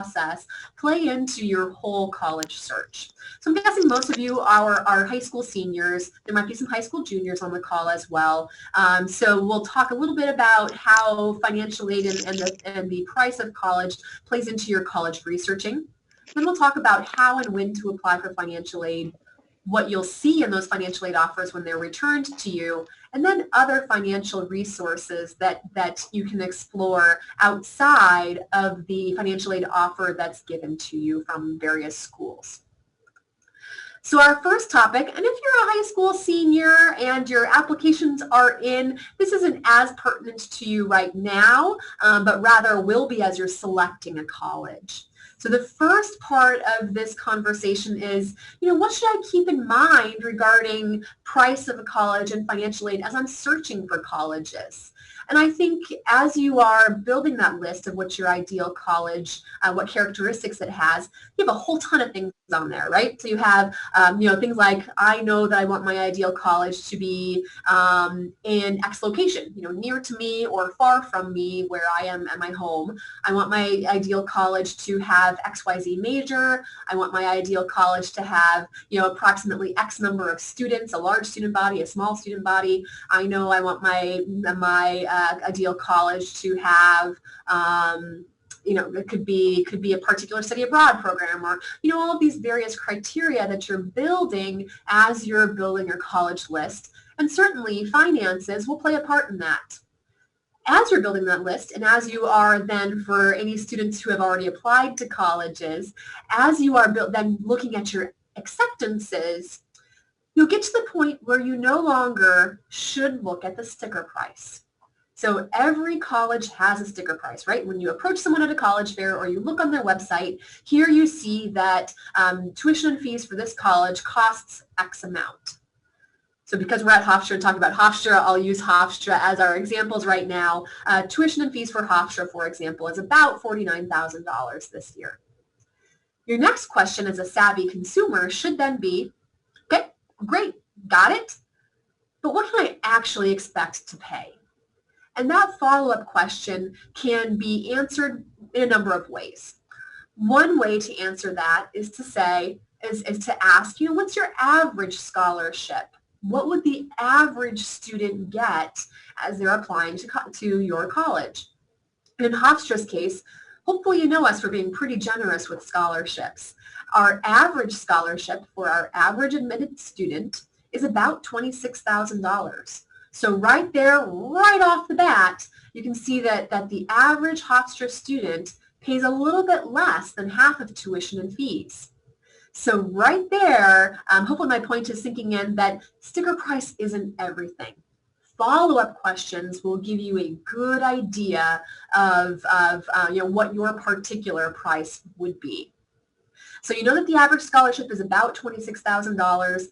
process play into your whole college search? So I'm guessing most of you are high school seniors. There might be some high school juniors on the call as well. So we'll talk a little bit about how financial aid and the price of college plays into your college researching. Then we'll talk about how and when to apply for financial aid, what you'll see in those financial aid offers when they're returned to you, and then other financial resources that you can explore outside of the financial aid offer that's given to you from various schools. So our first topic, and if you're a high school senior and your applications are in, this isn't as pertinent to you right now, but rather will be as you're selecting a college. So the first part of this conversation is, what should I keep in mind regarding price of a college and financial aid as I'm searching for colleges? And I think as you are building that list of what's your ideal college, what characteristics it has, you have a whole ton of things on there, right? So you have, things like, I know that I want my ideal college to be in X location, near to me or far from me where I am at my home. I want my ideal college to have XYZ major. I want my ideal college to have, approximately X number of students, a large student body, a small student body. I know I want my ideal college to have, it could be a particular study abroad program, or, all of these various criteria that you're building as you're building your college list. And certainly finances will play a part in that. As you're building that list, and as you are then, for any students who have already applied to colleges, as you are then looking at your acceptances, you'll get to the point where you no longer should look at the sticker price. So every college has a sticker price, right? When you approach someone at a college fair or you look on their website, here you see that tuition and fees for this college costs X amount. So because we're at Hofstra and talking about Hofstra, I'll use Hofstra as our examples right now. Tuition and fees for Hofstra, for example, is about $49,000 this year. Your next question as a savvy consumer should then be, okay, great, got it, but what can I actually expect to pay? And that follow-up question can be answered in a number of ways. One way to answer that is to ask, what's your average scholarship? What would the average student get as they're applying to your college? In Hofstra's case, hopefully you know us for being pretty generous with scholarships. Our average scholarship for our average admitted student is about $26,000. So right there, right off the bat, you can see that the average Hofstra student pays a little bit less than half of tuition and fees. So right there, hopefully my point is sinking in that sticker price isn't everything. Follow-up questions will give you a good idea of what your particular price would be. So you know that the average scholarship is about $26,000,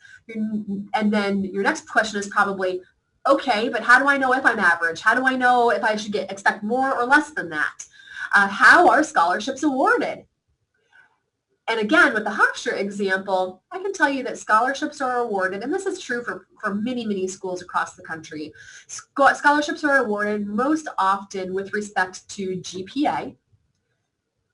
and then your next question is probably, okay, but how do I know if I'm average? How do I know if I should expect more or less than that? How are scholarships awarded? And again, with the Hofstra example, I can tell you that scholarships are awarded, and this is true for many, many schools across the country. Scholarships are awarded most often with respect to GPA.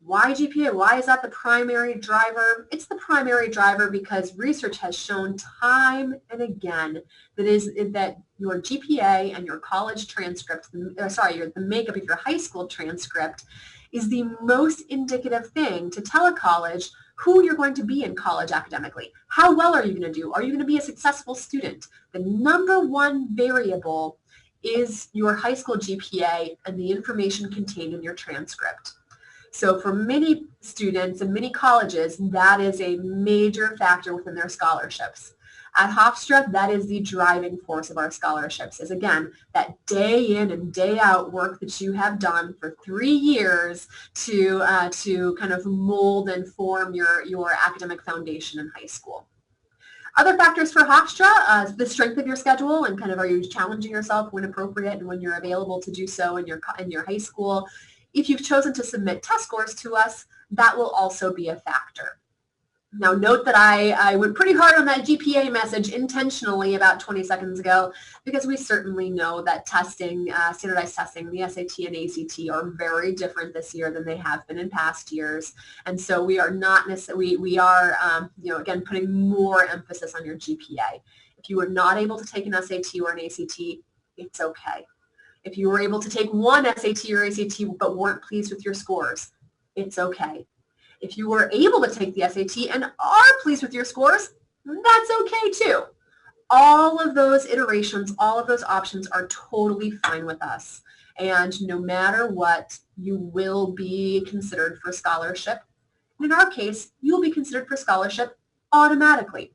Why GPA? Why is that the primary driver? It's the primary driver because research has shown time and again that your GPA and your college transcript, the makeup of your high school transcript is the most indicative thing to tell a college who you're going to be in college academically. How well are you going to do? Are you going to be a successful student? The number one variable is your high school GPA and the information contained in your transcript. So for many students and many colleges, that is a major factor within their scholarships. At Hofstra, that is the driving force of our scholarships, is again, that day in and day out work that you have done for 3 years to kind of mold and form your academic foundation in high school. Other factors for Hofstra, the strength of your schedule and kind of are you challenging yourself when appropriate and when you're available to do so in your high school. If you've chosen to submit test scores to us, that will also be a factor. Now note that I went pretty hard on that GPA message intentionally about 20 seconds ago, because we certainly know that testing, standardized testing, the SAT and ACT are very different this year than they have been in past years. And so we are not necessarily, we are, again, putting more emphasis on your GPA. If you were not able to take an SAT or an ACT, it's okay. If you were able to take one SAT or ACT but weren't pleased with your scores, it's okay. If you were able to take the SAT and are pleased with your scores, that's okay too. All of those iterations, all of those options are totally fine with us. And no matter what, you will be considered for scholarship. And in our case, you will be considered for scholarship automatically.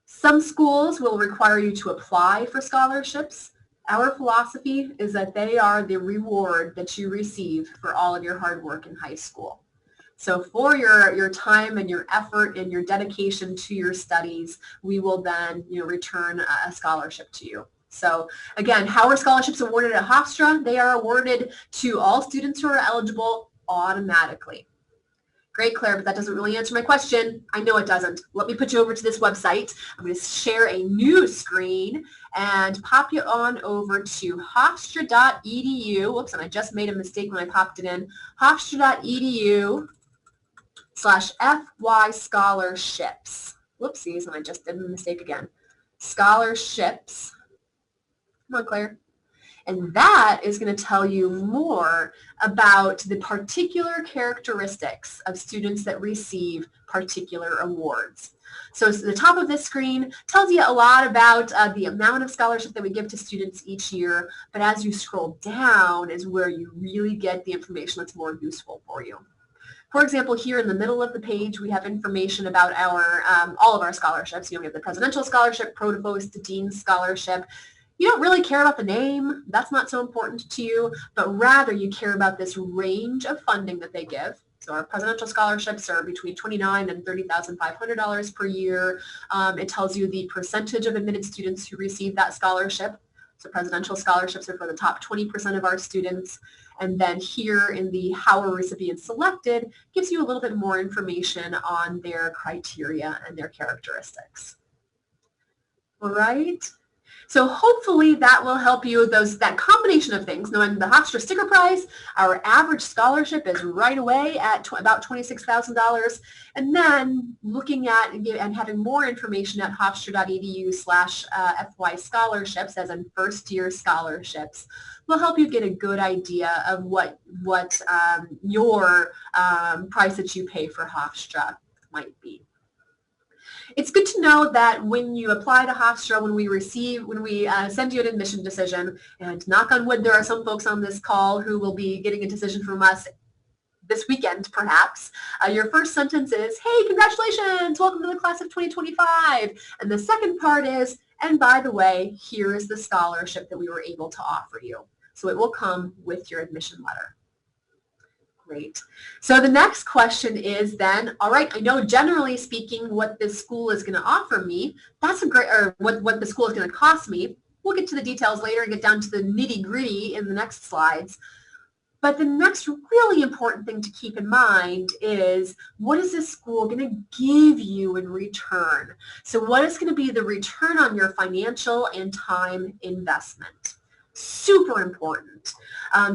Some schools will require you to apply for scholarships. Our philosophy is that they are the reward that you receive for all of your hard work in high school. So for your time and your effort and your dedication to your studies, we will then return a scholarship to you. So again, how are scholarships awarded at Hofstra? They are awarded to all students who are eligible automatically. Great, Claire, but that doesn't really answer my question. I know it doesn't. Let me put you over to this website. I'm going to share a new screen and pop you on over to hofstra.edu. Whoops, and I just made a mistake when I popped it in. hofstra.edu/FY scholarships. Whoopsies, and I just did a mistake again. Scholarships. Come on, Claire. And that is going to tell you more about the particular characteristics of students that receive particular awards. So the top of this screen tells you a lot about the amount of scholarship that we give to students each year, but as you scroll down is where you really get the information that's more useful for you. For example, here in the middle of the page, we have information about our all of our scholarships. We have the Presidential Scholarship, Provost, Dean's Scholarship. You don't really care about the name. That's not so important to you, but rather you care about this range of funding that they give. So our presidential scholarships are between $29,000 and $30,500 per year. It tells you the percentage of admitted students who receive that scholarship. So presidential scholarships are for the top 20% of our students. And then here in the how are recipients selected gives you a little bit more information on their criteria and their characteristics. All right. So hopefully that will help you, that combination of things, knowing the Hofstra sticker price, our average scholarship is right away at about $26,000, and then looking at and having more information at hofstra.edu/FY scholarships, as in first year scholarships, will help you get a good idea of what your price that you pay for Hofstra might be. It's good to know that when you apply to Hofstra, when we send you an admission decision, and knock on wood, there are some folks on this call who will be getting a decision from us this weekend, perhaps. Your first sentence is, hey, congratulations, welcome to the class of 2025. And the second part is, and by the way, here is the scholarship that we were able to offer you. So it will come with your admission letter. Great. So the next question is then, all right, I know generally speaking what this school is going to offer me. That's a great, or what the school is going to cost me. We'll get to the details later and get down to the nitty-gritty in the next slides. But the next really important thing to keep in mind is, what is this school going to give you in return? So what is going to be the return on your financial and time investment? Super important.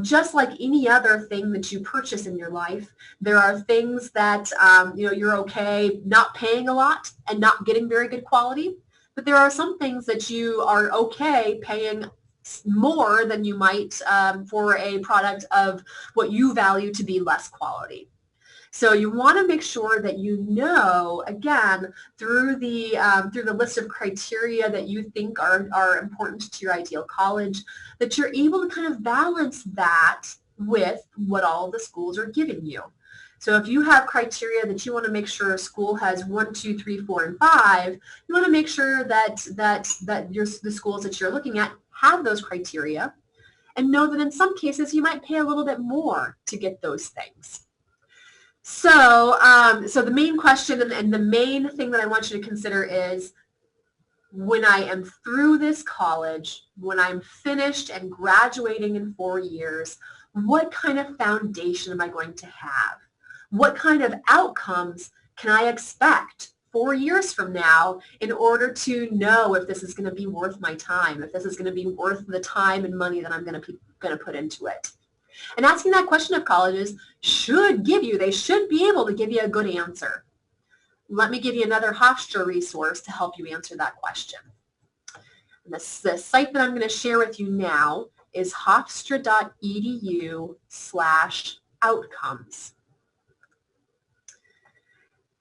Just like any other thing that you purchase in your life, there are things that you're okay not paying a lot and not getting very good quality, but there are some things that you are okay paying more than you might for a product of what you value to be less quality. So you want to make sure that you know, again, through the list of criteria that you think are important to your ideal college, that you're able to kind of balance that with what all the schools are giving you. So if you have criteria that you want to make sure a school has 1, 2, 3, 4, and 5, you want to make sure that the schools that you're looking at have those criteria, and know that in some cases you might pay a little bit more to get those things. So, so the main question and the main thing that I want you to consider is, when I am through this college, when I'm finished and graduating in 4 years, what kind of foundation am I going to have? What kind of outcomes can I expect 4 years from now in order to know if this is going to be worth my time, if this is going to be worth the time and money that I'm going to put into it? And asking that question of colleges they should be able to give you a good answer. Let me give you another Hofstra resource to help you answer that question. And the site that I'm going to share with you now is hofstra.edu/outcomes.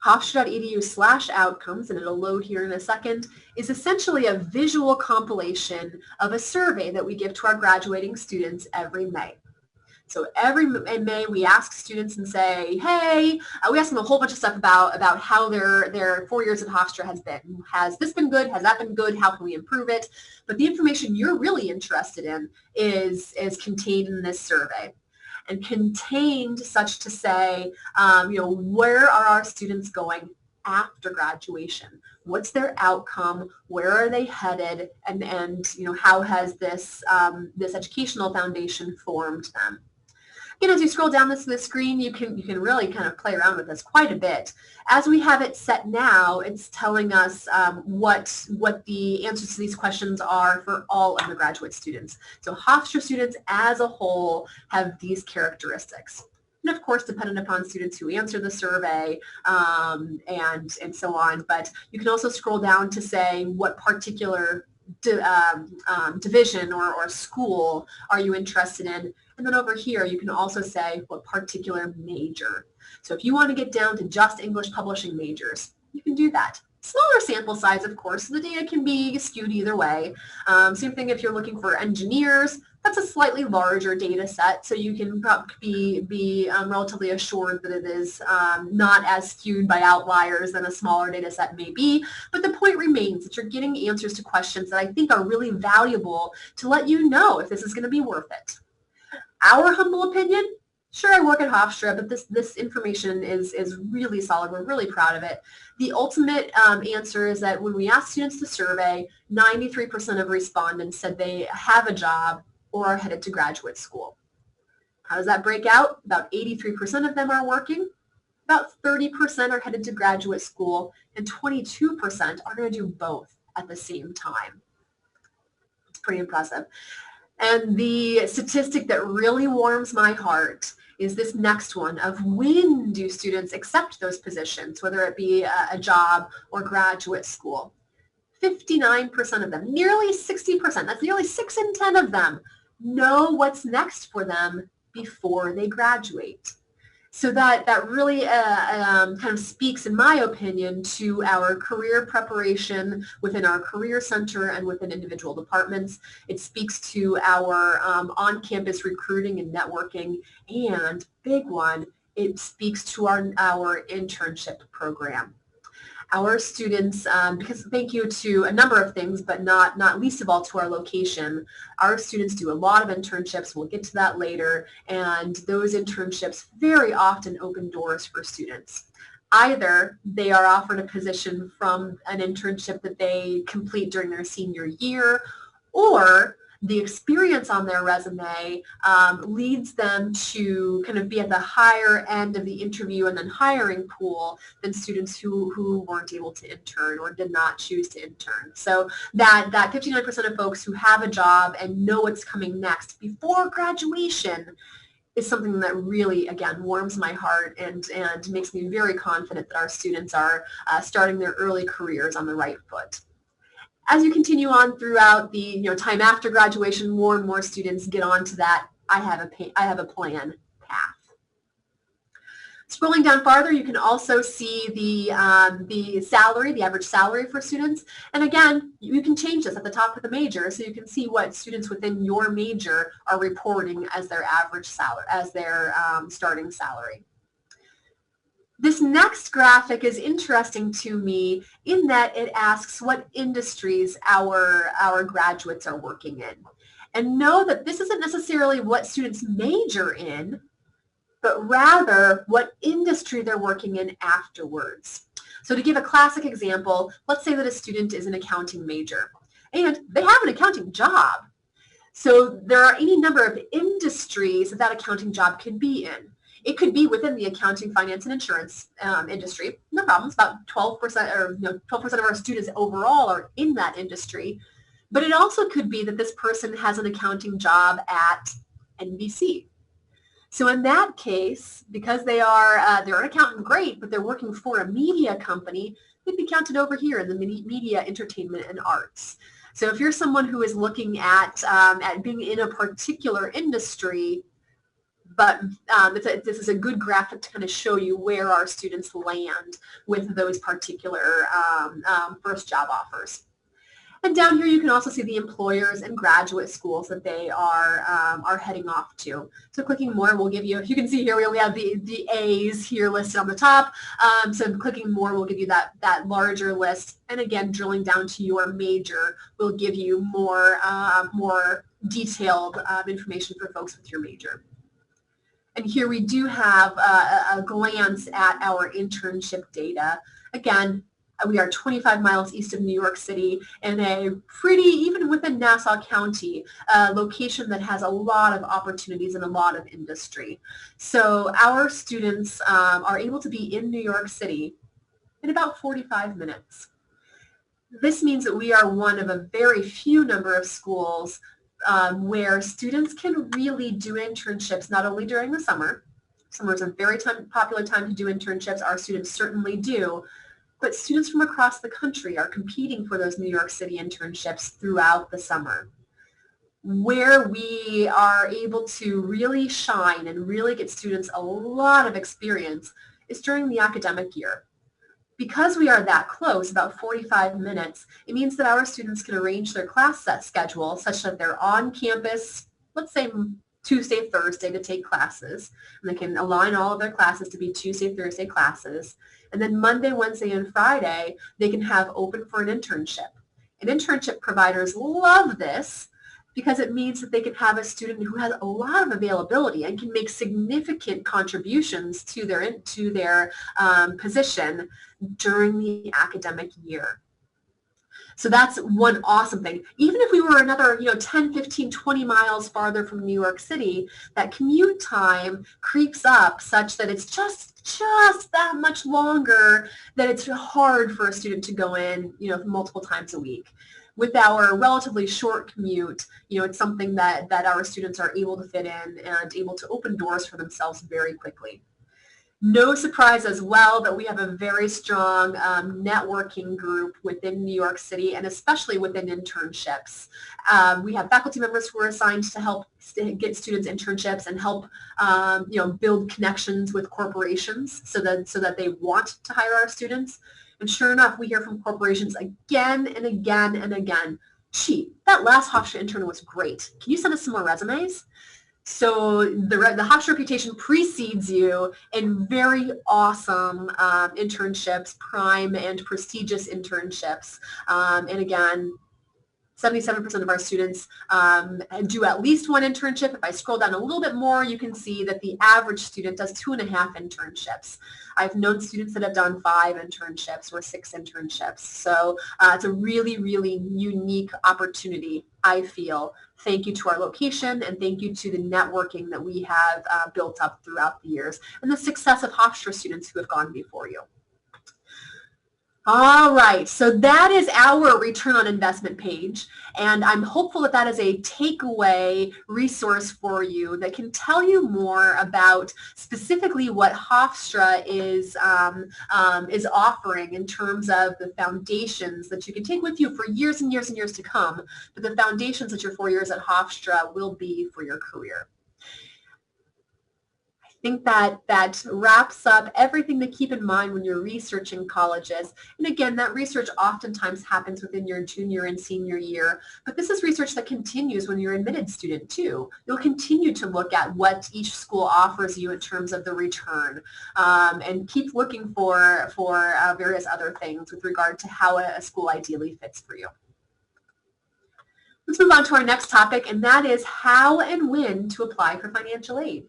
Hofstra.edu/outcomes, and it'll load here in a second, is essentially a visual compilation of a survey that we give to our graduating students every May. So every May we ask students and say, hey, we ask them a whole bunch of stuff about how their 4 years at Hofstra has been. Has this been good? Has that been good? How can we improve it? But the information you're really interested in is contained in this survey, and contained such to say, where are our students going after graduation? What's their outcome? Where are they headed? And how has this educational foundation formed them? As you scroll down this screen, you can really kind of play around with this quite a bit. As we have it set now, it's telling us what the answers to these questions are for all undergraduate students. So Hofstra students as a whole have these characteristics. And of course, dependent upon students who answer the survey and so on. But you can also scroll down to say what particular division or school are you interested in. And then over here, you can also say what particular major. So if you want to get down to just English publishing majors, you can do that. Smaller sample size, of course, so the data can be skewed either way. Same thing if you're looking for engineers. That's a slightly larger data set, so you can be relatively assured that it is not as skewed by outliers than a smaller data set may be. But the point remains that you're getting answers to questions that I think are really valuable to let you know if this is going to be worth it. Our humble opinion, sure, I work at Hofstra, but this information is really solid. We're really proud of it. The ultimate answer is that when we asked students to survey, 93% of respondents said they have a job or are headed to graduate school. How does that break out? About 83% of them are working, about 30% are headed to graduate school, and 22% are going to do both at the same time. It's pretty impressive. And the statistic that really warms my heart is this next one of when do students accept those positions, whether it be a job or graduate school. 59% of them, nearly 60%, that's nearly 6 in 10 of them, know what's next for them before they graduate. So that really kind of speaks, in my opinion, to our career preparation within our career center and within individual departments. It speaks to our on-campus recruiting and networking, and big one, it speaks to our internship program. Our students, because thank you to a number of things, but not least of all to our location, our students do a lot of internships. We'll get to that later, and those internships very often open doors for students. Either they are offered a position from an internship that they complete during their senior year, or the experience on their resume leads them to kind of be at the higher end of the interview and then hiring pool than students who weren't able to intern or did not choose to intern. So that 59% of folks who have a job and know what's coming next before graduation is something that really, again, warms my heart and makes me very confident that our students are starting their early careers on the right foot. As you continue on throughout the time after graduation, more and more students get onto that I have a plan path. Scrolling down farther, you can also see the salary, the average salary for students. And again, you can change this at the top of the major, so you can see what students within your major are reporting as their average salary, as their starting salary. This next graphic is interesting to me in that it asks what industries our graduates are working in. And know that this isn't necessarily what students major in, but rather what industry they're working in afterwards. So to give a classic example, let's say that a student is an accounting major and they have an accounting job. So there are any number of industries that accounting job can be in. It could be within the accounting, finance, and insurance industry. No problems. About 12% or 12% of our students overall are in that industry. But it also could be that this person has an accounting job at NBC. So in that case, because they're an accountant, great, but they're working for a media company, they'd be counted over here in the media, entertainment, and arts. So if you're someone who is looking at being in a particular industry, but this is a good graphic to kind of show you where our students land with those particular first job offers. And down here you can also see the employers and graduate schools that they are heading off to. So clicking more will give you, you can see here we only have the A's here listed on the top. So clicking more will give you that larger list. And again, drilling down to your major will give you more detailed information for folks with your major. And here we do have a glance at our internship data. Again, we are 25 miles east of New York City in a pretty, even within Nassau County, location that has a lot of opportunities and a lot of industry. So our students are able to be in New York City in about 45 minutes. This means that we are one of a very few number of schools where students can really do internships not only during the summer. Summer is a very popular time to do internships. Our students certainly do. But students from across the country are competing for those New York City internships throughout the summer. Where we are able to really shine and really get students a lot of experience is during the academic year. Because we are that close, about 45 minutes, it means that our students can arrange their class set schedule such that they're on campus, let's say Tuesday, Thursday to take classes, and they can align all of their classes to be Tuesday, Thursday classes. And then Monday, Wednesday, and Friday, they can have open for an internship. And internship providers love this because it means that they can have a student who has a lot of availability and can make significant contributions to their position during the academic year. So that's one awesome thing. Even if we were another 10, 15, 20 miles farther from New York City, that commute time creeps up such that it's just that much longer that it's hard for a student to go in multiple times a week. With our relatively short commute, it's something that our students are able to fit in and able to open doors for themselves very quickly. No surprise as well that we have a very strong networking group within New York City and especially within internships. We have faculty members who are assigned to help get students internships and help build connections with corporations so that they want to hire our students. And sure enough, we hear from corporations again and again and again, gee, that last Hofstra intern was great. Can you send us some more resumes? So the Hofstra reputation precedes you in very awesome internships, prime and prestigious internships. And again, 77% of our students do at least one internship. If I scroll down a little bit more, you can see that the average student does 2.5 internships. I've known students that have done 5 internships or 6 internships. So it's a really, really unique opportunity, I feel. Thank you to our location and thank you to the networking that we have built up throughout the years and the success of Hofstra students who have gone before you. All right, so that is our return on investment page, and I'm hopeful that that is a takeaway resource for you that can tell you more about specifically what Hofstra is offering in terms of the foundations that you can take with you for years and years and years to come, but the foundations that your 4 years at Hofstra will be for your career. I think that wraps up everything to keep in mind when you're researching colleges. And again, that research oftentimes happens within your junior and senior year, but this is research that continues when you're an admitted student too. You'll continue to look at what each school offers you in terms of the return and keep looking for various other things with regard to how a school ideally fits for you. Let's move on to our next topic, and that is how and when to apply for financial aid.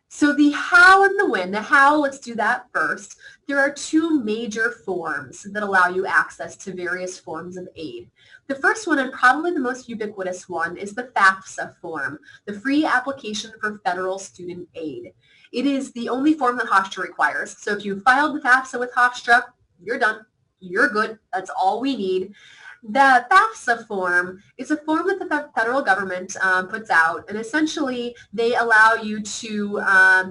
So the how and the when. The how, let's do that first. There are 2 major forms that allow you access to various forms of aid. The first one, and probably the most ubiquitous one, is the FAFSA form, the Free Application for Federal Student Aid. It is the only form that Hofstra requires. So if you filed the FAFSA with Hofstra, you're done. You're good. That's all we need. The FAFSA form is a form that the federal government puts out, and essentially they allow you to,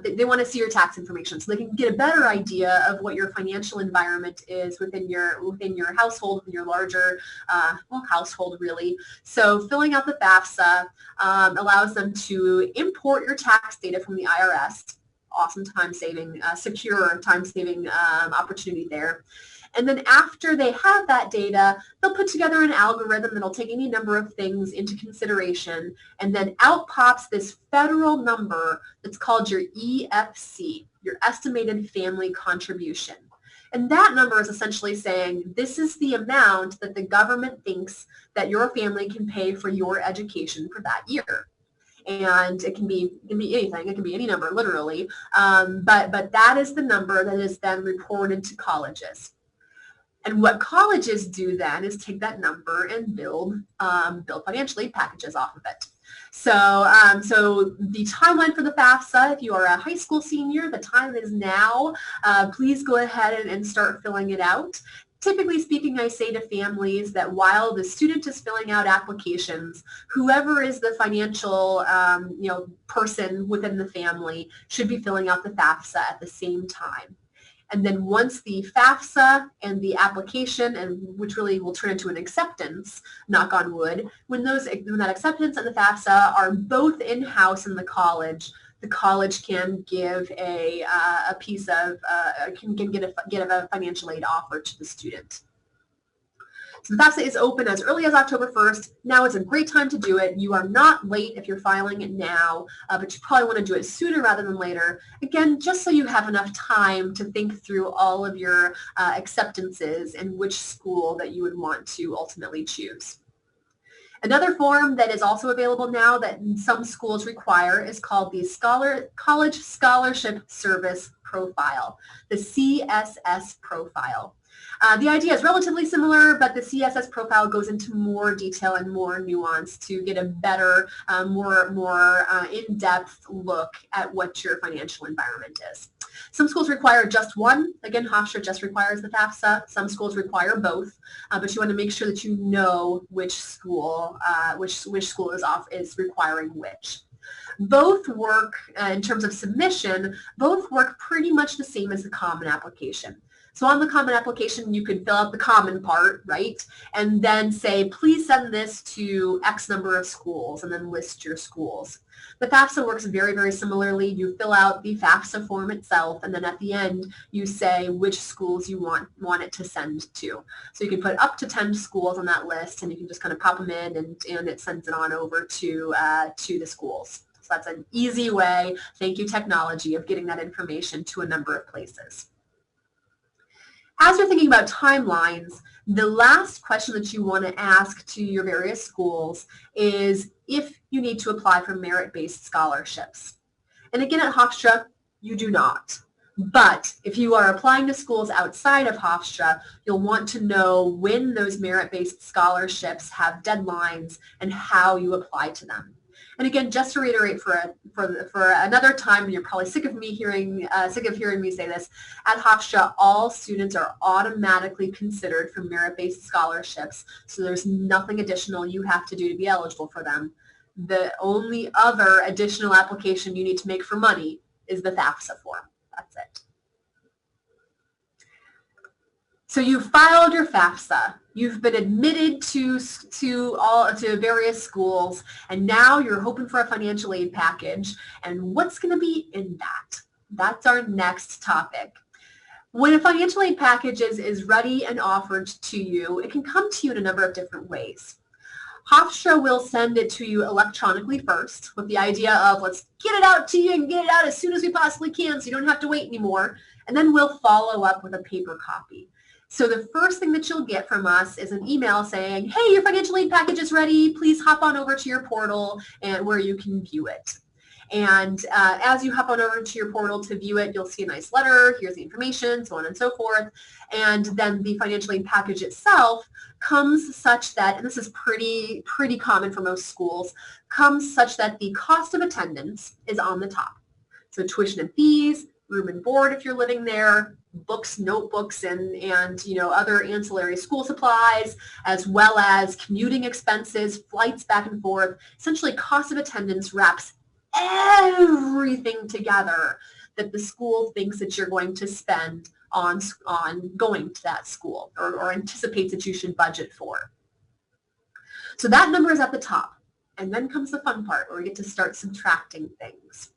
they want to see your tax information so they can get a better idea of what your financial environment is within your household, within your larger household really. So filling out the FAFSA allows them to import your tax data from the IRS. Awesome time-saving, secure time-saving opportunity there. And then after they have that data, they'll put together an algorithm that'll take any number of things into consideration, and then out pops this federal number that's called your EFC, your Estimated Family Contribution. And that number is essentially saying this is the amount that the government thinks that your family can pay for your education for that year. And it can be anything. It can be any number, literally. But that is the number that is then reported to colleges. And what colleges do then is take that number and build financial aid packages off of it. So, so the timeline for the FAFSA, if you are a high school senior, the time is now. Please go ahead and start filling it out. Typically speaking, I say to families that while the student is filling out applications, whoever is the financial person within the family should be filling out the FAFSA at the same time. And then once the FAFSA and the application, and which really will turn into an acceptance, knock on wood, when that acceptance and the FAFSA are both in-house in the college can give a piece of can get a financial aid offer to the student. So the FAFSA is open as early as October 1st. Now is a great time to do it. You are not late if you're filing it now, but you probably want to do it sooner rather than later. Again, just so you have enough time to think through all of your acceptances and which school that you would want to ultimately choose. Another form that is also available now that some schools require is called the College Scholarship Service Profile, the CSS profile. The idea is relatively similar, but the CSS profile goes into more detail and more nuance to get a better, more in-depth look at what your financial environment is. Some schools require just one. Again, Hofstra just requires the FAFSA. Some schools require both, but you want to make sure that you know which school is requiring which. Both work, in terms of submission, both work pretty much the same as the common application. So on the common application, you could fill out the common part, right? And then say, please send this to X number of schools, and then list your schools. The FAFSA works very, very similarly. You fill out the FAFSA form itself, and then at the end, you say which schools you want it to send to. So you can put up to 10 schools on that list, and you can just kind of pop them in, and it sends it on over to the schools. So that's an easy way, thank you technology, of getting that information to a number of places. As you're thinking about timelines, the last question that you want to ask to your various schools is if you need to apply for merit-based scholarships. And again, at Hofstra, you do not. But if you are applying to schools outside of Hofstra, you'll want to know when those merit-based scholarships have deadlines and how you apply to them. And again, just to reiterate for another time, and you're probably sick of hearing me say this, at Hofstra, all students are automatically considered for merit-based scholarships, so there's nothing additional you have to do to be eligible for them. The only other additional application you need to make for money is the FAFSA form. That's it. So you filed your FAFSA. You've been admitted to various schools, and now you're hoping for a financial aid package. And what's going to be in that? That's our next topic. When a financial aid package is ready and offered to you, it can come to you in a number of different ways. Hofstra will send it to you electronically first, with the idea of let's get it out to you and get it out as soon as we possibly can so you don't have to wait anymore. And then we'll follow up with a paper copy. So the first thing that you'll get from us is an email saying, hey, your financial aid package is ready. Please hop on over to your portal and where you can view it. And as you hop on over to your portal to view it, you'll see a nice letter. Here's the information, so on and so forth. And then the financial aid package itself comes such that, and this is pretty common for most schools, comes such that the cost of attendance is on the top. So tuition and fees, room and board if you're living there, books, notebooks, and other ancillary school supplies, as well as commuting expenses, flights back and forth. Essentially, cost of attendance wraps everything together that the school thinks that you're going to spend on going to that school, or anticipates that you should budget for. So that number is at the top. And then comes the fun part where we get to start subtracting things.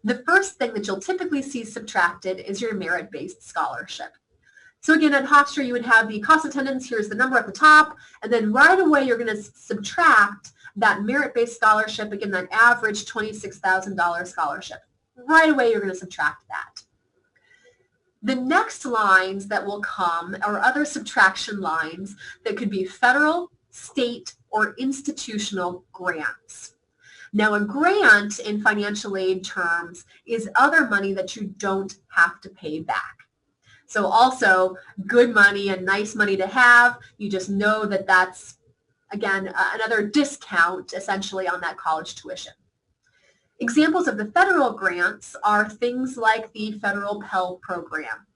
The first thing that you'll typically see subtracted is your merit-based scholarship. So again, at Hofstra, you would have the cost of attendance. Here's the number at the top. And then right away, you're going to subtract that merit-based scholarship, again, that average $26,000 scholarship. Right away, you're going to subtract that. The next lines that will come are other subtraction lines that could be federal, state, or institutional grants. Now, a grant in financial aid terms is other money that you don't have to pay back. So also good money and nice money to have. You just know that that's, again, another discount essentially on that college tuition. Examples of the federal grants are things like the federal Pell Program,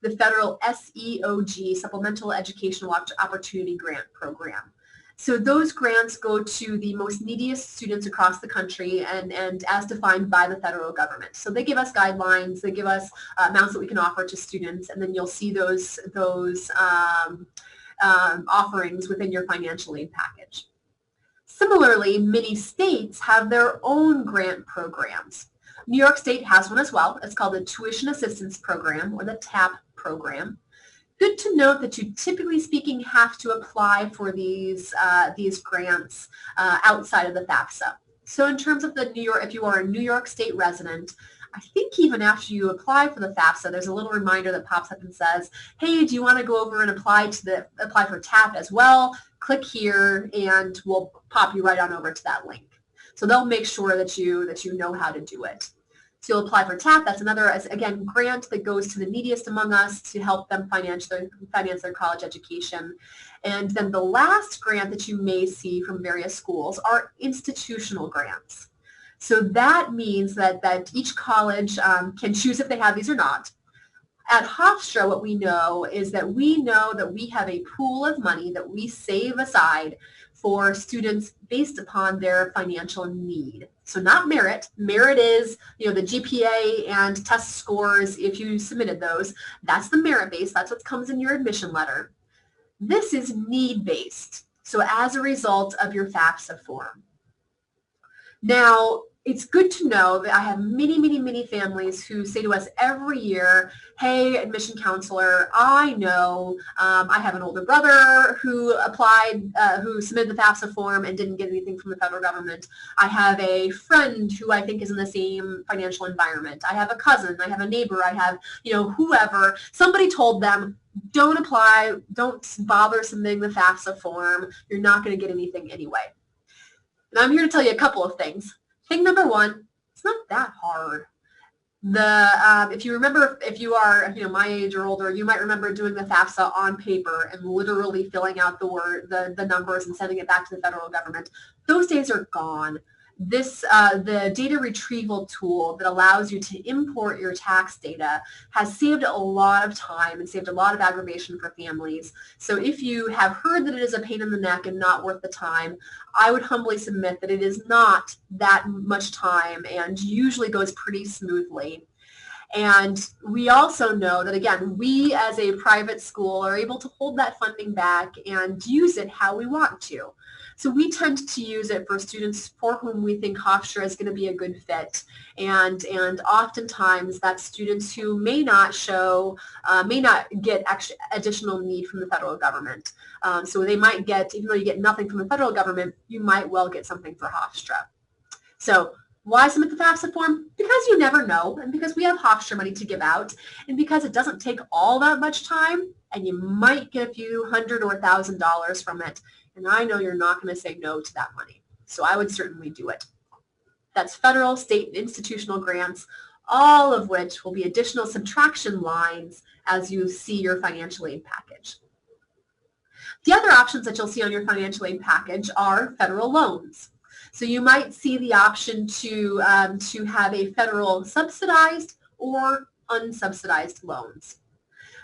the federal SEOG, Supplemental Educational Opportunity Grant Program. So those grants go to the most neediest students across the country and as defined by the federal government. So they give us guidelines, they give us amounts that we can offer to students, and then you'll see those offerings within your financial aid package. Similarly, many states have their own grant programs. New York State has one as well. It's called the Tuition Assistance Program, or the TAP program. Good to note that you, typically speaking, have to apply for these grants outside of the FAFSA. So in terms of the New York, if you are a New York State resident, I think even after you apply for the FAFSA, there's a little reminder that pops up and says, hey, do you want to go over and apply for TAP as well? Click here and we'll pop you right on over to that link. So they'll make sure that you know how to do it. So you'll apply for TAP. That's another, again, grant that goes to the neediest among us to help them finance their college education. And then the last grant that you may see from various schools are institutional grants. So that means that each college can choose if they have these or not. At Hofstra, what we know is that we have a pool of money that we save aside for students based upon their financial need. So not merit. Merit is, the GPA and test scores if you submitted those. That's the merit-based. That's what comes in your admission letter. This is need-based. So as a result of your FAFSA form. Now, it's good to know that I have many, many, many families who say to us every year, hey, admission counselor, I know I have an older brother who applied, who submitted the FAFSA form and didn't get anything from the federal government. I have a friend who I think is in the same financial environment. I have a cousin, I have a neighbor, I have, whoever. Somebody told them, don't apply, don't bother submitting the FAFSA form. You're not going to get anything anyway. And I'm here to tell you a couple of things. Thing number one, it's not that hard. If you remember, if you are my age or older, you might remember doing the FAFSA on paper and literally filling out the numbers and sending it back to the federal government. Those days are gone. The data retrieval tool that allows you to import your tax data has saved a lot of time and saved a lot of aggravation for families. So if you have heard that it is a pain in the neck and not worth the time, I would humbly submit that it is not that much time and usually goes pretty smoothly. And we also know that, again, we as a private school are able to hold that funding back and use it how we want to. So we tend to use it for students for whom we think Hofstra is going to be a good fit. And oftentimes that's students who may not get additional need from the federal government. So they might get, even though you get nothing from the federal government, you might well get something for Hofstra. So why submit the FAFSA form? Because you never know, and because we have Hofstra money to give out, and because it doesn't take all that much time, and you might get a few $100 or $1,000 from it. And I know you're not going to say no to that money. So I would certainly do it. That's federal, state, and institutional grants, all of which will be additional subtraction lines as you see your financial aid package. The other options that you'll see on your financial aid package are federal loans. So you might see the option to have a federal subsidized or unsubsidized loans.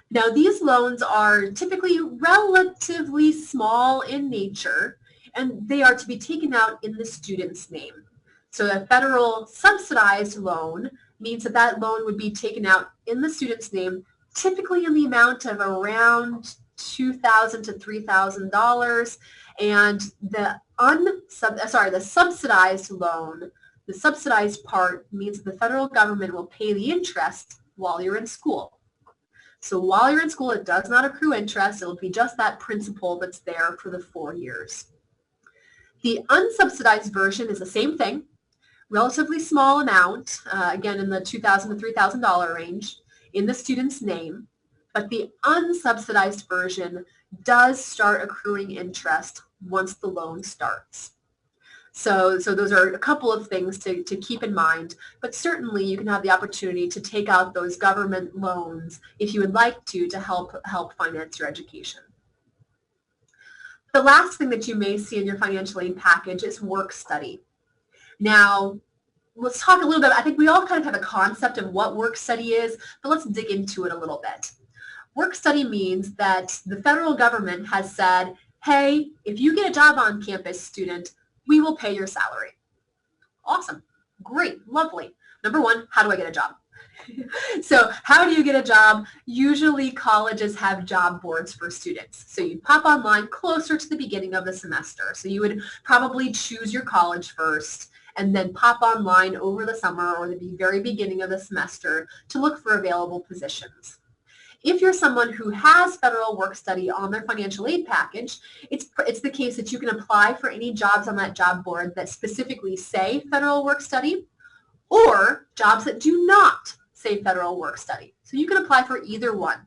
Now, these loans are typically relatively small in nature, and they are to be taken out in the student's name. So a federal subsidized loan means that that loan would be taken out in the student's name, typically in the amount of around $2,000 to $3,000, and the subsidized loan, the subsidized part means that the federal government will pay the interest while you're in school. So while you're in school, it does not accrue interest. It will be just that principal that's there for the 4 years. The unsubsidized version is the same thing, relatively small amount, again in the $2,000 to $3,000 range, in the student's name, but the unsubsidized version does start accruing interest once the loan starts. So those are a couple of things to keep in mind, but certainly you can have the opportunity to take out those government loans if you would like to help finance your education. The last thing that you may see in your financial aid package is work study. Now, let's talk a little bit. I think we all kind of have a concept of what work study is, but let's dig into it a little bit. Work study means that the federal government has said, hey, if you get a job on campus, student, we will pay your salary. Awesome. Great. Lovely. Number one, how do I get a job? So how do you get a job? Usually colleges have job boards for students. So you pop online closer to the beginning of the semester. So you would probably choose your college first and then pop online over the summer or the very beginning of the semester to look for available positions. If you're someone who has federal work study on their financial aid package, it's the case that you can apply for any jobs on that job board that specifically say federal work study or jobs that do not say federal work study. So you can apply for either one.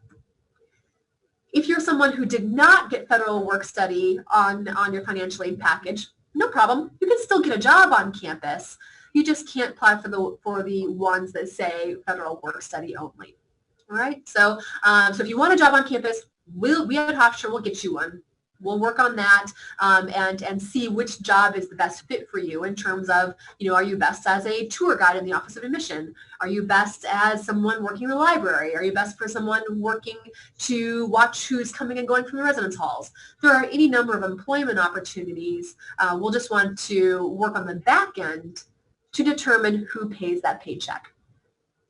If you're someone who did not get federal work study on your financial aid package, no problem. You can still get a job on campus. You just can't apply for the ones that say federal work study only. All right, so if you want a job on campus, we at Hofstra will get you one. We'll work on that and see which job is the best fit for you in terms of, are you best as a tour guide in the Office of Admission? Are you best as someone working in the library? Are you best for someone working to watch who's coming and going from the residence halls? There are any number of employment opportunities. We'll just want to work on the back end to determine who pays that paycheck.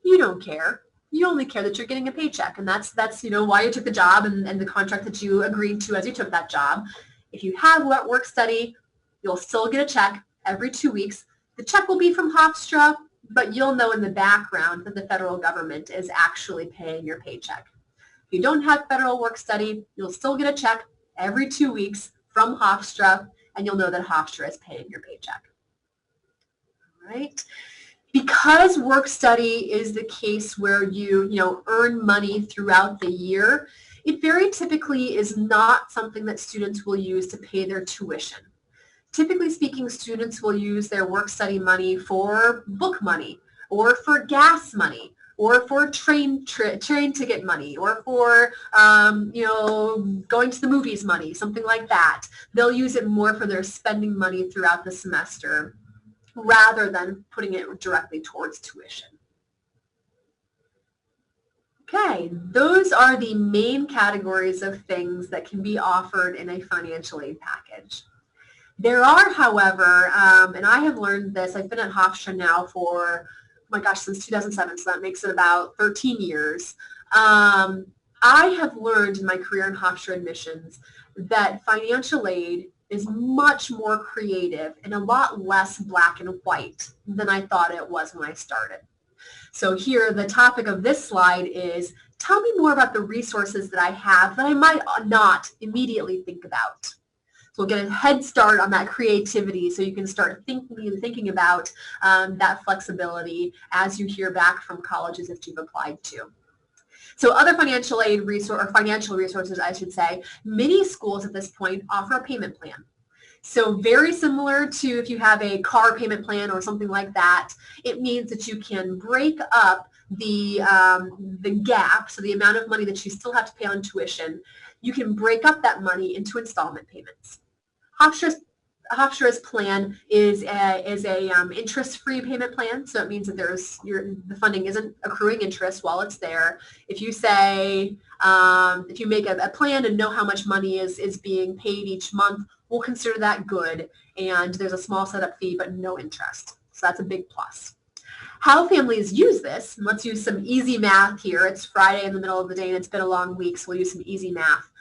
You don't care. You only care that you're getting a paycheck, and that's why you took the job and the contract that you agreed to as you took that job. If you have work study, you'll still get a check every 2 weeks. The check will be from Hofstra, but you'll know in the background that the federal government is actually paying your paycheck. If you don't have federal work study, you'll still get a check every 2 weeks from Hofstra, and you'll know that Hofstra is paying your paycheck. All right. Because work study is the case where you earn money throughout the year, it very typically is not something that students will use to pay their tuition. Typically speaking, students will use their work study money for book money or for gas money or for train ticket money or for going to the movies money, something like that. They'll use it more for their spending money throughout the semester, rather than putting it directly towards tuition. Okay, those are the main categories of things that can be offered in a financial aid package. There are, however, and I have learned this, I've been at Hofstra now for, oh my gosh, since 2007, so that makes it about 13 years. I have learned in my career in Hofstra admissions that financial aid is much more creative and a lot less black and white than I thought it was when I started. So here, the topic of this slide is, tell me more about the resources that I have that I might not immediately think about. So we'll get a head start on that creativity so you can start thinking about that flexibility as you hear back from colleges that you've applied to. So other financial aid financial resources, I should say, many schools at this point offer a payment plan. So very similar to if you have a car payment plan or something like that, it means that you can break up the gap, so the amount of money that you still have to pay on tuition, you can break up that money into installment payments. Hofstra's Hofstra's plan is a interest-free payment plan, so it means that the funding isn't accruing interest while it's there. If you say, if you make a plan and know how much money is being paid each month, we'll consider that good, and there's a small setup fee but no interest. So that's a big plus. How families use this, and let's use some easy math here. It's Friday in the middle of the day and it's been a long week, so we'll use some easy math.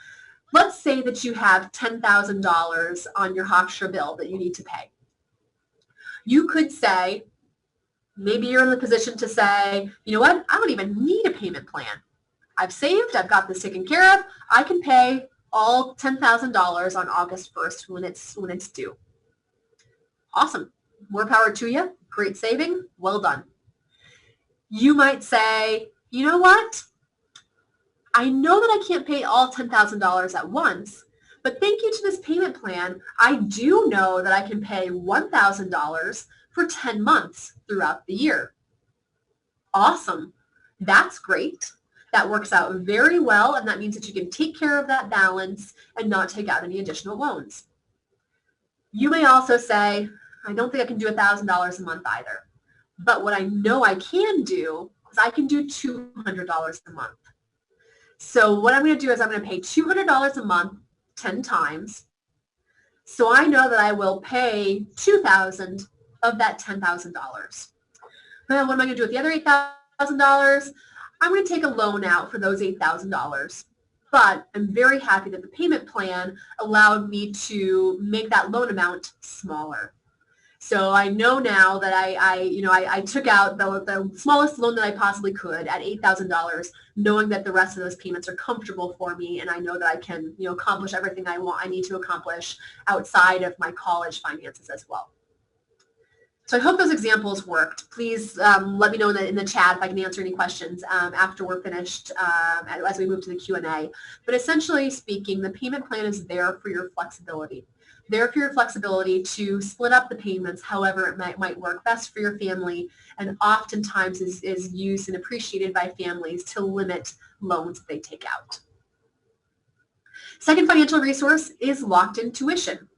Let's say that you have $10,000 on your Hofstra bill that you need to pay. You could say, maybe you're in the position to say, you know what, I don't even need a payment plan. I've saved, I've got this taken care of, I can pay all $10,000 on August 1st when it's due. Awesome. More power to you. Great saving. Well done. You might say, you know what? I know that I can't pay all $10,000 at once, but thank you to this payment plan, I do know that I can pay $1,000 for 10 months throughout the year. Awesome. That's great. That works out very well, and that means that you can take care of that balance and not take out any additional loans. You may also say, I don't think I can do $1,000 a month either, but what I know I can do is I can do $200 a month. So what I'm going to do is I'm going to pay $200 a month 10 times. So I know that I will pay $2,000 of that $10,000. Now what am I going to do with the other $8,000? I'm going to take a loan out for those $8,000. But I'm very happy that the payment plan allowed me to make that loan amount smaller. So I know now that I took out the smallest loan that I possibly could at $8,000, knowing that the rest of those payments are comfortable for me, and I know that I can accomplish everything I need to accomplish outside of my college finances as well. So I hope those examples worked. Please let me know in the chat if I can answer any questions after we're finished as we move to the Q&A. But essentially speaking, the payment plan is there for your flexibility. There for your flexibility to split up the payments however it might work best for your family, and oftentimes is used and appreciated by families to limit loans that they take out. Second financial resource is locked-in tuition.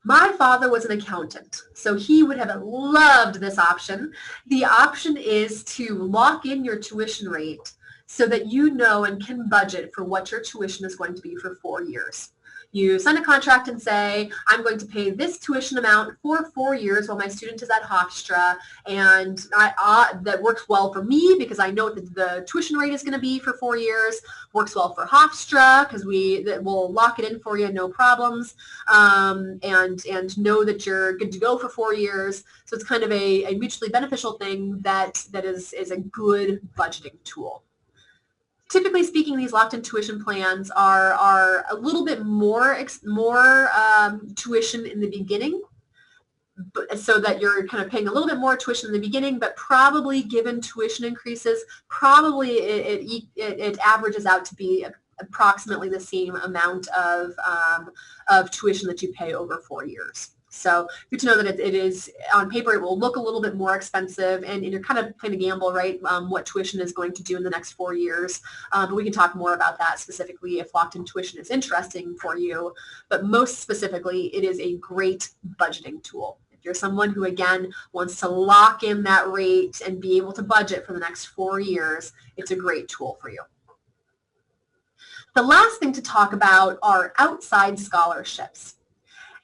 My father was an accountant, so he would have loved this option. The option is to lock in your tuition rate so that you know and can budget for what your tuition is going to be for 4 years. You sign a contract and say, I'm going to pay this tuition amount for 4 years while my student is at Hofstra, and that works well for me because I know what the tuition rate is going to be for 4 years, works well for Hofstra because we'll lock it in for you, no problems, and know that you're good to go for 4 years. So it's kind of a mutually beneficial thing that is a good budgeting tool. Typically speaking, these locked-in tuition plans are a little bit more tuition in the beginning, so that you're kind of paying a little bit more tuition in the beginning, but probably given tuition increases, probably it averages out to be approximately the same amount of tuition that you pay over 4 years. So good to know that it is, on paper, it will look a little bit more expensive, and you're kind of playing a gamble, right, what tuition is going to do in the next 4 years. But we can talk more about that specifically if locked-in tuition is interesting for you. But most specifically, it is a great budgeting tool. If you're someone who, again, wants to lock in that rate and be able to budget for the next 4 years, it's a great tool for you. The last thing to talk about are outside scholarships.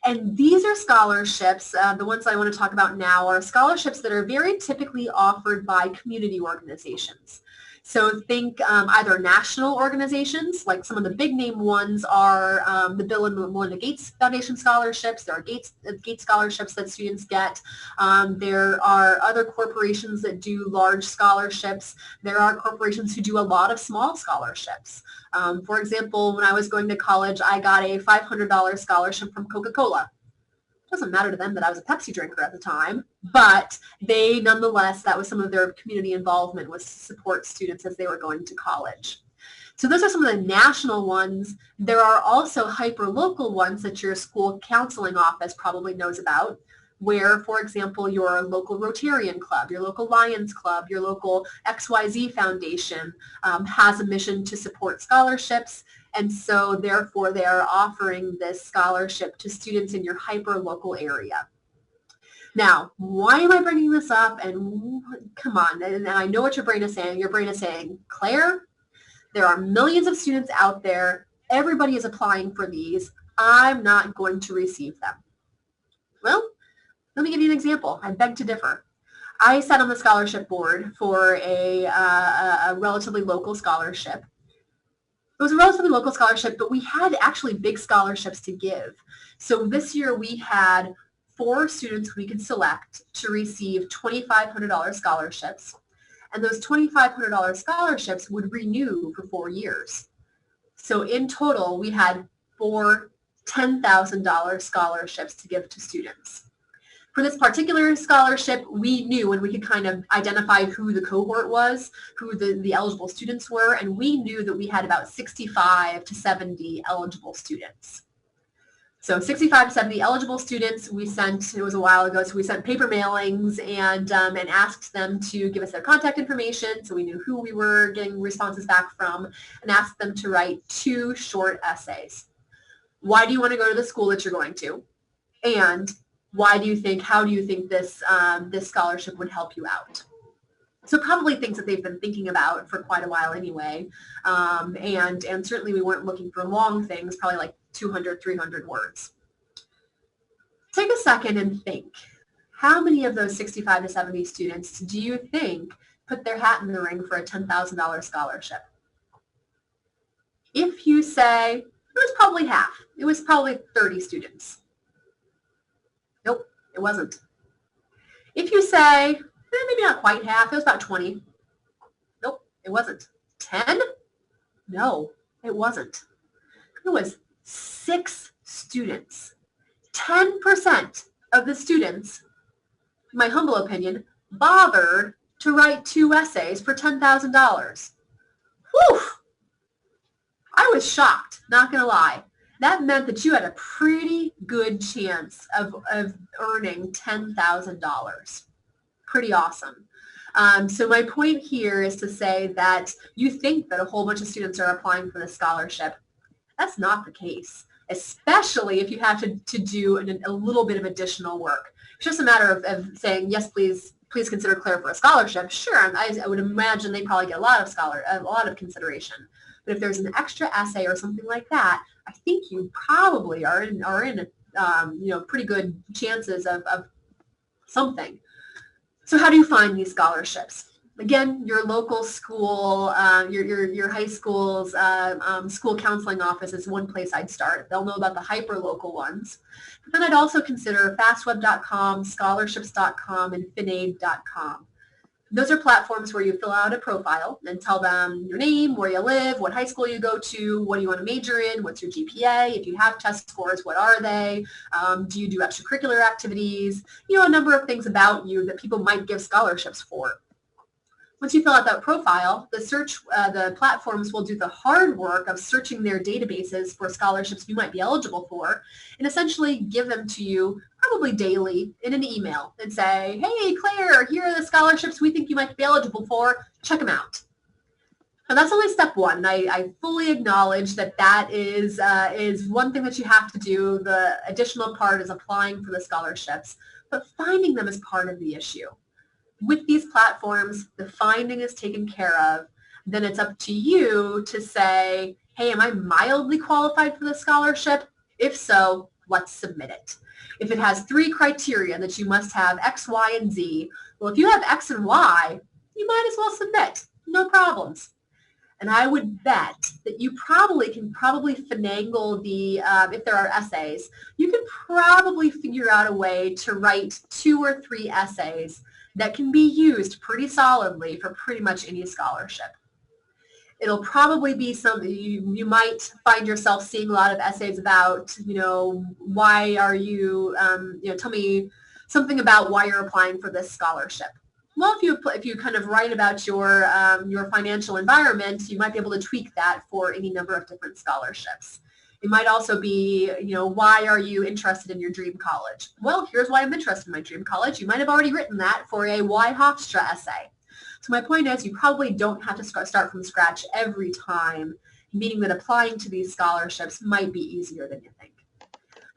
And these are scholarships, the ones I want to talk about now are scholarships that are very typically offered by community organizations. So think either national organizations, like some of the big name ones are the Bill and Melinda Gates Foundation scholarships. There are Gates scholarships that students get. There are other corporations that do large scholarships. There are corporations who do a lot of small scholarships. For example, when I was going to college, I got a $500 scholarship from Coca-Cola. It doesn't matter to them that I was a Pepsi drinker at the time, but they nonetheless, that was some of their community involvement, was to support students as they were going to college. So those are some of the national ones. There are also hyper-local ones that your school counseling office probably knows about, where, for example, your local Rotarian Club, your local Lions Club, your local XYZ Foundation has a mission to support scholarships, And so therefore they are offering this scholarship to students in your hyper-local area. Now, why am I bringing this up? And come on, and I know what your brain is saying. Your brain is saying, Claire, there are millions of students out there. Everybody is applying for these. I'm not going to receive them. Well, let me give you an example. I beg to differ. I sat on the scholarship board for a relatively local scholarship. It was a relatively local scholarship, but we had actually big scholarships to give. So this year we had 4 students we could select to receive $2,500 scholarships. And those $2,500 scholarships would renew for 4 years. So in total, we had 4 $10,000 scholarships to give to students. For this particular scholarship, we knew, and we could kind of identify who the cohort was, who the eligible students were, and we knew that we had about 65 to 70 eligible students. So 65 to 70 eligible students, we sent, it was a while ago, so we sent paper mailings and asked them to give us their contact information so we knew who we were getting responses back from, and asked them to write 2 short essays. Why do you want to go to the school that you're going to? And how do you think this, this scholarship would help you out? So probably things that they've been thinking about for quite a while anyway. And certainly we weren't looking for long things, probably like 200, 300 words. Take a second and think. How many of those 65 to 70 students do you think put their hat in the ring for a $10,000 scholarship? If you say, it was probably half. It was probably 30 students. Nope, it wasn't. If you say, maybe not quite half, it was about 20. Nope, it wasn't. 10? No, it wasn't. It was 6 students. 10% of the students, in my humble opinion, bothered to write 2 essays for $10,000. Whew! I was shocked, not going to lie. That meant that you had a pretty good chance of earning $10,000. Pretty awesome. So my point here is to say that you think that a whole bunch of students are applying for this scholarship. That's not the case, especially if you have to do a little bit of additional work. It's just a matter of saying, yes, please consider Claire for a scholarship. Sure, I would imagine they probably get a lot of consideration. But if there's an extra essay or something like that, I think you probably are in pretty good chances of something. So how do you find these scholarships? Again, your local school, your high school's school counseling office is one place I'd start. They'll know about the hyper-local ones. But then I'd also consider fastweb.com, scholarships.com, and finaid.com. Those are platforms where you fill out a profile and tell them your name, where you live, what high school you go to, what do you want to major in, what's your GPA, if you have test scores, what are they, do you do extracurricular activities, a number of things about you that people might give scholarships for. Once you fill out that profile, the platforms will do the hard work of searching their databases for scholarships you might be eligible for, and essentially give them to you probably daily in an email and say, hey, Claire, here are the scholarships we think you might be eligible for. Check them out. And that's only step one. I fully acknowledge that is one thing that you have to do. The additional part is applying for the scholarships, but finding them is part of the issue. With these platforms, the finding is taken care of. Then it's up to you to say, hey, am I mildly qualified for the scholarship? If so, let's submit it. If it has 3 criteria that you must have X, Y, and Z, well, if you have X and Y, you might as well submit. No problems. And I would bet that you can finagle the, if there are essays, you can probably figure out a way to write 2 or 3 essays that can be used pretty solidly for pretty much any scholarship. It'll probably be something you might find yourself seeing a lot of essays about, why are you, tell me something about why you're applying for this scholarship. Well, if you kind of write about your financial environment, you might be able to tweak that for any number of different scholarships. It might also be, why are you interested in your dream college? Well, here's why I'm interested in my dream college. You might have already written that for a why Hofstra essay. So my point is you probably don't have to start from scratch every time meaning that applying to these scholarships might be easier than you think.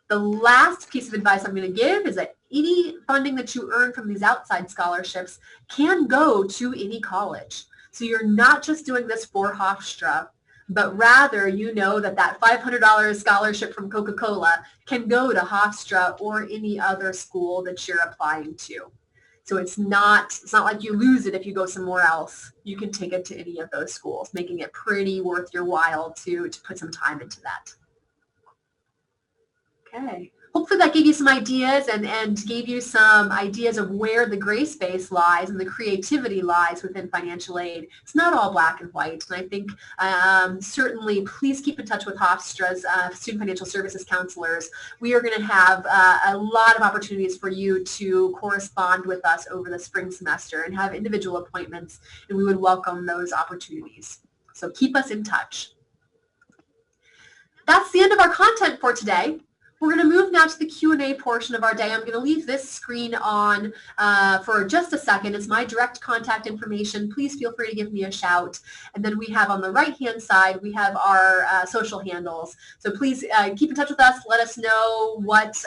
The last piece of advice I'm going to give is that any funding that you earn from these outside scholarships can go to any college. So you're not just doing this for Hofstra, but rather you know that that $500 scholarship from Coca-Cola can go to Hofstra or any other school that you're applying to. So it's not like you lose it if you go somewhere else. You can take it to any of those schools, making it pretty worth your while to put some time into that. Okay. Hopefully that gave you some ideas and gave you some ideas of where the gray space lies and the creativity lies within financial aid. It's not all black and white. And I think certainly please keep in touch with Hofstra's Student Financial Services counselors. We are going to have a lot of opportunities for you to correspond with us over the spring semester and have individual appointments, and we would welcome those opportunities. So keep us in touch. That's the end of our content for today. We're going to move now to the Q&A portion of our day. I'm going to leave this screen on for just a second. It's my direct contact information. Please feel free to give me a shout. And then we have on the right-hand side, we have our social handles. So please keep in touch with us. Let us know what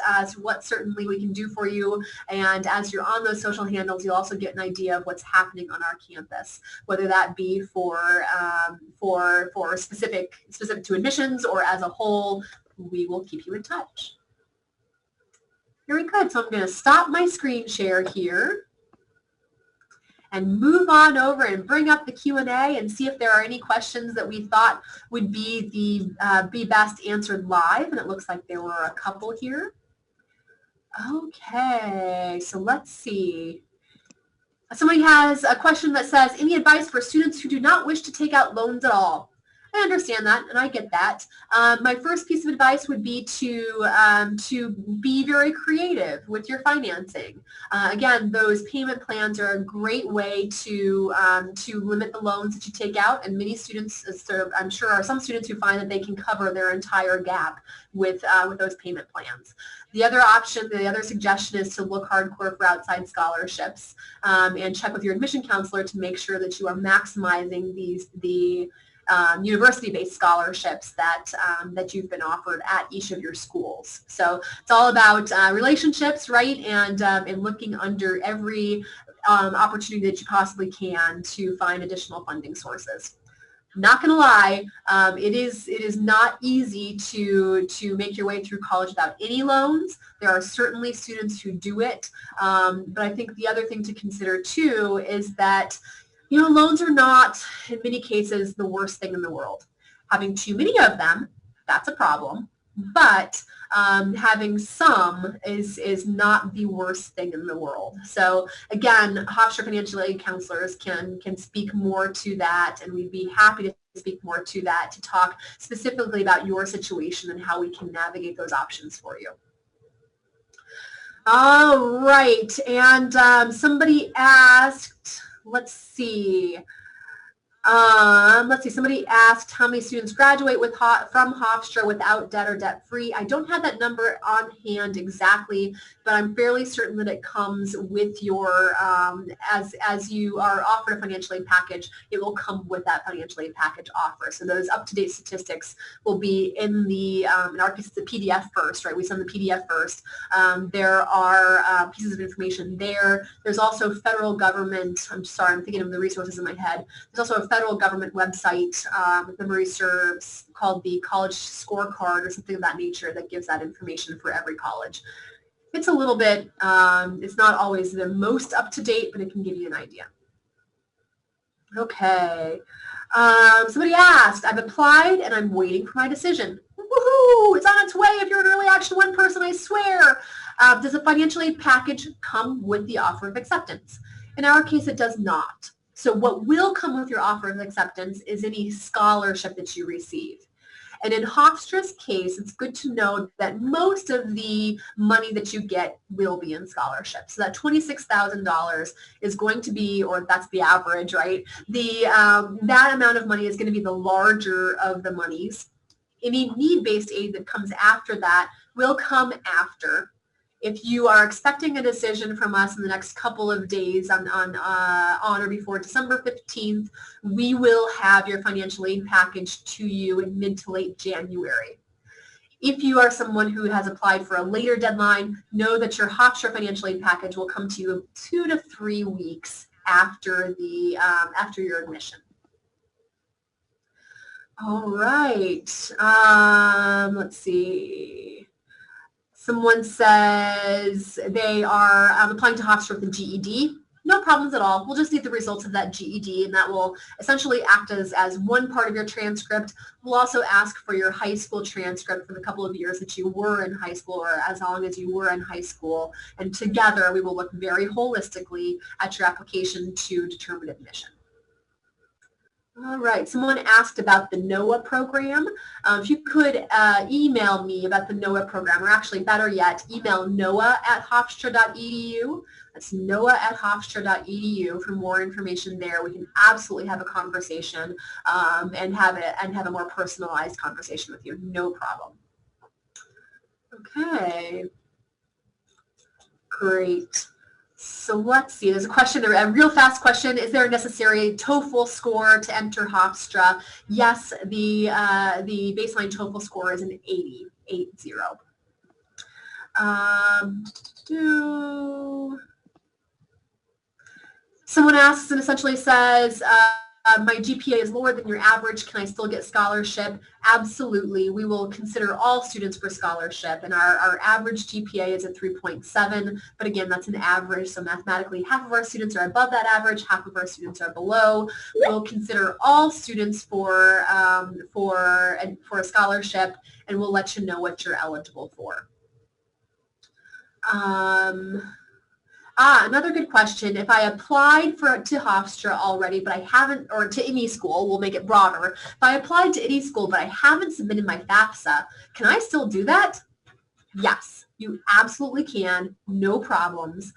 certainly we can do for you. And as you're on those social handles, you'll also get an idea of what's happening on our campus, whether that be for specific to admissions or as a whole. We will keep you in touch. Very good. So I'm going to stop my screen share here and move on over and bring up the Q&A and see if there are any questions that we thought would be best answered live. And it looks like there were a couple here. Okay, so let's see. Somebody has a question that says, any advice for students who do not wish to take out loans at all? I understand that, and I get that. My first piece of advice would be to be very creative with your financing. Again, those payment plans are a great way to limit the loans that you take out, and many students, I'm sure, are some students who find that they can cover their entire gap with those payment plans. The other option, the other suggestion is to look hardcore for outside scholarships and check with your admission counselor to make sure that you are maximizing the university-based scholarships that you've been offered at each of your schools. So it's all about relationships, right? And looking under every opportunity that you possibly can to find additional funding sources. Not going to lie, it is not easy to make your way through college without any loans. There are certainly students who do it, but I think the other thing to consider too is that loans are not, in many cases, the worst thing in the world. Having too many of them, that's a problem, but having some is not the worst thing in the world. So again, Hofstra financial aid counselors can speak more to that, and we'd be happy to speak more to that, to talk specifically about your situation and how we can navigate those options for you. All right, and somebody asked, let's see, somebody asked how many students graduate from Hofstra without debt or debt-free. I don't have that number on hand exactly, but I'm fairly certain that it comes with your, as you are offered a financial aid package, it will come with that financial aid package offer. So those up-to-date statistics will be in the, in our case, it's the PDF first, right? We send the PDF first. There are pieces of information there. There's also federal government, I'm sorry, I'm thinking of the resources in my head. There's also a federal government website, if memory serves, called the College Scorecard or something of that nature that gives that information for every college. It's a little bit, it's not always the most up-to-date, but it can give you an idea. Okay. Somebody asked, I've applied and I'm waiting for my decision. Woohoo! It's on its way if you're an early action 1 person, I swear. Does a financial aid package come with the offer of acceptance? In our case, it does not. So what will come with your offer of acceptance is any scholarship that you receive. And in Hofstra's case, it's good to know that most of the money that you get will be in scholarships. So that $26,000 is going to be, or that's the average, right? That amount of money is going to be the larger of the monies. Any need-based aid that comes after that will come after. If you are expecting a decision from us in the next couple of days on or before December 15th, we will have your financial aid package to you in mid to late January. If you are someone who has applied for a later deadline, know that your Hofstra financial aid package will come to you 2 to 3 weeks after your admission. All right. Let's see. Someone says they are applying to Hofstra with the GED. No problems at all. We'll just need the results of that GED, and that will essentially act as one part of your transcript. We'll also ask for your high school transcript for the couple of years that you were in high school, or as long as you were in high school. And together, we will look very holistically at your application to determine admission. All right, someone asked about the NOAA program. If you could email me about the NOAA program, or actually better yet, email noah@hofstra.edu. That's noah@hofstra.edu for more information there. We can absolutely have a conversation and have a more personalized conversation with you. No problem. Okay, great. So let's see, there's a question, a real fast question. Is there a necessary TOEFL score to enter Hofstra? Yes, the baseline TOEFL score is an 80. Someone asks and essentially says, my GPA is lower than your average. Can I still get scholarship? Absolutely. We will consider all students for scholarship, and our average GPA is at 3.7, but again, that's an average, so mathematically half of our students are above that average, half of our students are below. We'll consider all students for a scholarship, and we'll let you know what you're eligible for. Another good question. If I applied to Hofstra already, but I haven't, or to any school, we'll make it broader. If I applied to any school, but I haven't submitted my FAFSA, can I still do that? Yes, you absolutely can. No problems.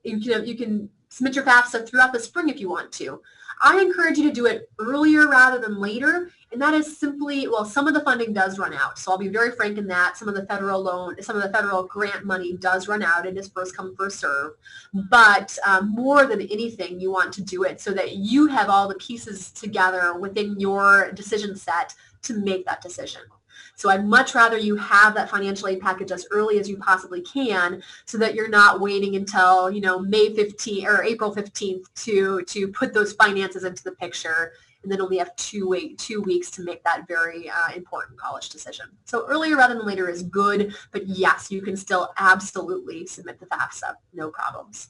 You can submit your FAFSA throughout the spring if you want to. I encourage you to do it earlier rather than later, and that is simply, well, some of the funding does run out, so I'll be very frank in that. Some of the federal grant money does run out. It is first come, first serve, but more than anything, you want to do it so that you have all the pieces together within your decision set to make that decision. So I'd much rather you have that financial aid package as early as you possibly can, so that you're not waiting until, May 15th or April 15th to put those finances into the picture, and then only have 2 weeks to make that very important college decision. So earlier rather than later is good, but yes, you can still absolutely submit the FAFSA, no problems.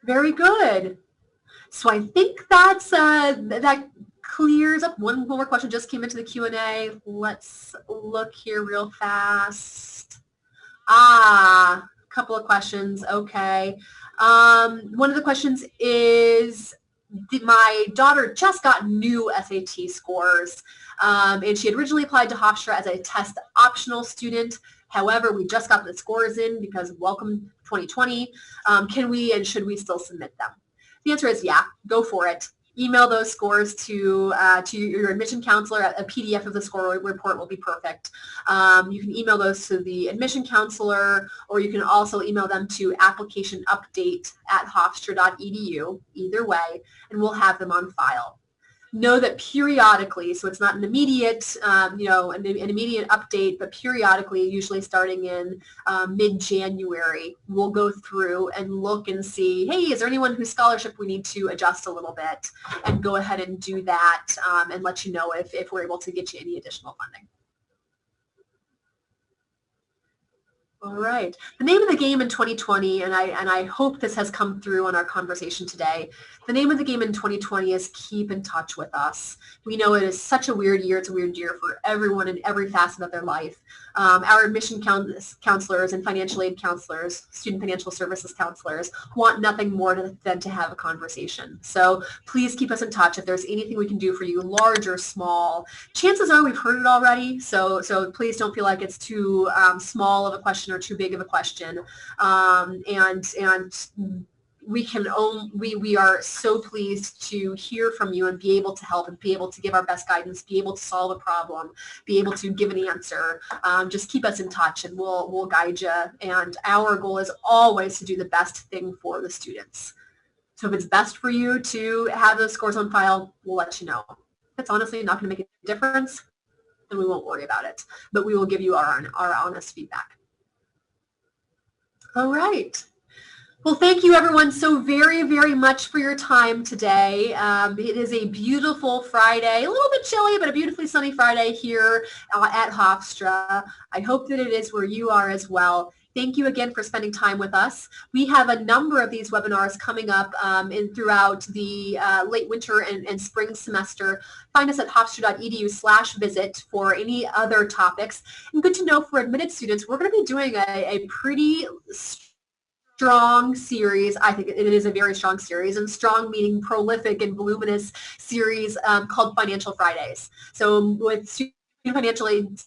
Very good. So I think that's that clears up. One more question just came into the Q&A. Let's look here real fast. A couple of questions. Okay. One of the questions is, my daughter just got new SAT scores, and she had originally applied to Hofstra as a test optional student. However, we just got the scores in because welcome 2020. Can we and should we still submit them? The answer is yeah, go for it. Email those scores to your admission counselor. A PDF of the score report will be perfect. You can email those to the admission counselor, or you can also email them to applicationupdate@hofstra.edu, either way, and we'll have them on file. Know that periodically, so it's not an immediate, an immediate update, but periodically, usually starting in mid-January, we'll go through and look and see, hey, is there anyone whose scholarship we need to adjust a little bit, and go ahead and do that and let you know if we're able to get you any additional funding. All right. The name of the game in 2020, and I hope this has come through on our conversation today, the name of the game in 2020 is keep in touch with us. We know it is such a weird year. It's a weird year for everyone in every facet of their life. Our admission counselors and financial aid counselors, student financial services counselors, want nothing more than to have a conversation. So please keep us in touch. If there's anything we can do for you, large or small, chances are we've heard it already. So please don't feel like it's too small of a question or too big of a question. we are so pleased to hear from you and be able to help and be able to give our best guidance, be able to solve a problem, be able to give an answer. Just keep us in touch and we'll guide you. And our goal is always to do the best thing for the students. So if it's best for you to have those scores on file, we'll let you know. If it's honestly not going to make a difference, then we won't worry about it. But we will give you our honest feedback. All right. Well, thank you everyone so very, very much for your time today. It is a beautiful Friday, a little bit chilly, but a beautifully sunny Friday here at Hofstra. I hope that it is where you are as well. Thank you again for spending time with us. We have a number of these webinars coming up throughout the late winter and spring semester. Find us at hofstra.edu/visit for any other topics. And good to know for admitted students, we're going to be doing a pretty strong series. I think it is a very strong series, and strong meaning prolific and voluminous series called Financial Fridays. So with student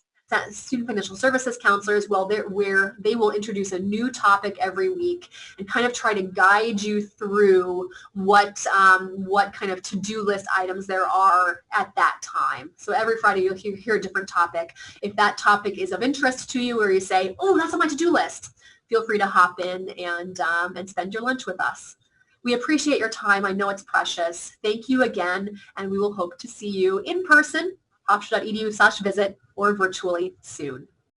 financial services counselors, where they will introduce a new topic every week and kind of try to guide you through what kind of to-do list items there are at that time. So every Friday you'll hear a different topic. If that topic is of interest to you, or you say, oh, that's on my to-do list, feel free to hop in and spend your lunch with us. We appreciate your time. I know it's precious. Thank you again, and we will hope to see you in person, hofstra.edu/visit, or virtually soon.